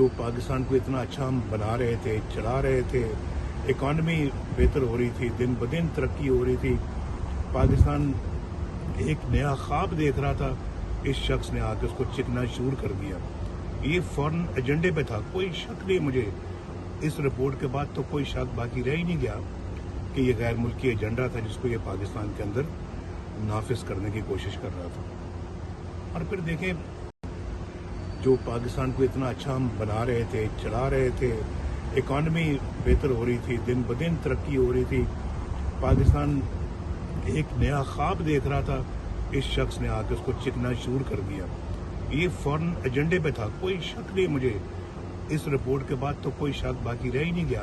जो पाकिस्तान को इतना अच्छा हम बना रहे थे, चला रहे थे, इकॉनमी बेहतर हो रही थी, दिन ब दिन तरक्की हो रही थी, पाकिस्तान एक नया ख्वाब देख रहा था, इस शख्स ने आके उसको चिकना चूर कर दिया। ये फौरन एजेंडे पे था, कोई शक नहीं मुझे। इस रिपोर्ट के बाद तो कोई शक बाकी रह ही नहीं गया कि ये गैर मुल्की एजेंडा था जिसको ये पाकिस्तान के अंदर नाफिज करने की कोशिश कर रहा था। और फिर देखें, जो पाकिस्तान को इतना अच्छा हम बना रहे थे, चला रहे थे, इकॉनमी बेहतर हो रही थी, दिन ब दिन तरक्की हो रही थी, पाकिस्तान एक नया ख्वाब देख रहा था, इस शख्स ने आके उसको चिकना चूर कर दिया। ये फौरन एजेंडे पे था, कोई शक नहीं मुझे। इस रिपोर्ट के बाद तो कोई शक बाकी रह ही नहीं गया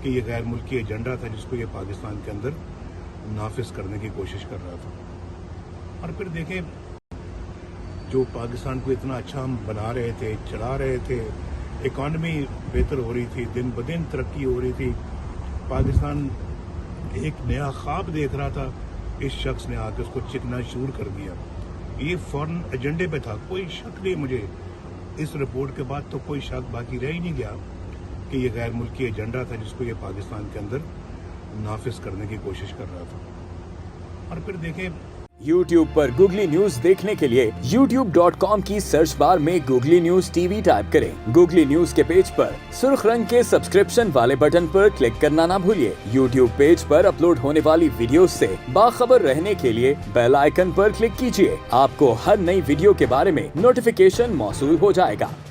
कि ये गैर मुल्की एजेंडा था जिसको ये पाकिस्तान के अंदर नाफिज करने की कोशिश कर रहा था। और फिर देखें, जो पाकिस्तान को इतना अच्छा हम बना रहे थे, चला रहे थे, इकॉनमी बेहतर हो रही थी, दिन ब दिन तरक्की हो रही थी, पाकिस्तान एक नया ख्वाब देख रहा था, इस शख्स ने आके उसको चिकना चूर कर दिया। ये फौरन एजेंडे पे था, कोई शक नहीं मुझे। इस रिपोर्ट के बाद तो कोई शक बाकी रह ही नहीं गया कि ये गैर मुल्की एजेंडा था जिसको ये पाकिस्तान के अंदर नाफिज करने की कोशिश कर रहा था। और फिर देखें, YouTube पर गूगली न्यूज देखने के लिए youtube.com की सर्च बार में गूगली न्यूज टीवी टाइप करें। गूगली न्यूज के पेज पर सुर्ख रंग के सब्सक्रिप्शन वाले बटन पर क्लिक करना ना भूलिए। YouTube पेज पर अपलोड होने वाली वीडियोस से बाखबर रहने के लिए बेल आइकन पर क्लिक कीजिए। आपको हर नई वीडियो के बारे में नोटिफिकेशन मौसूल हो जाएगा।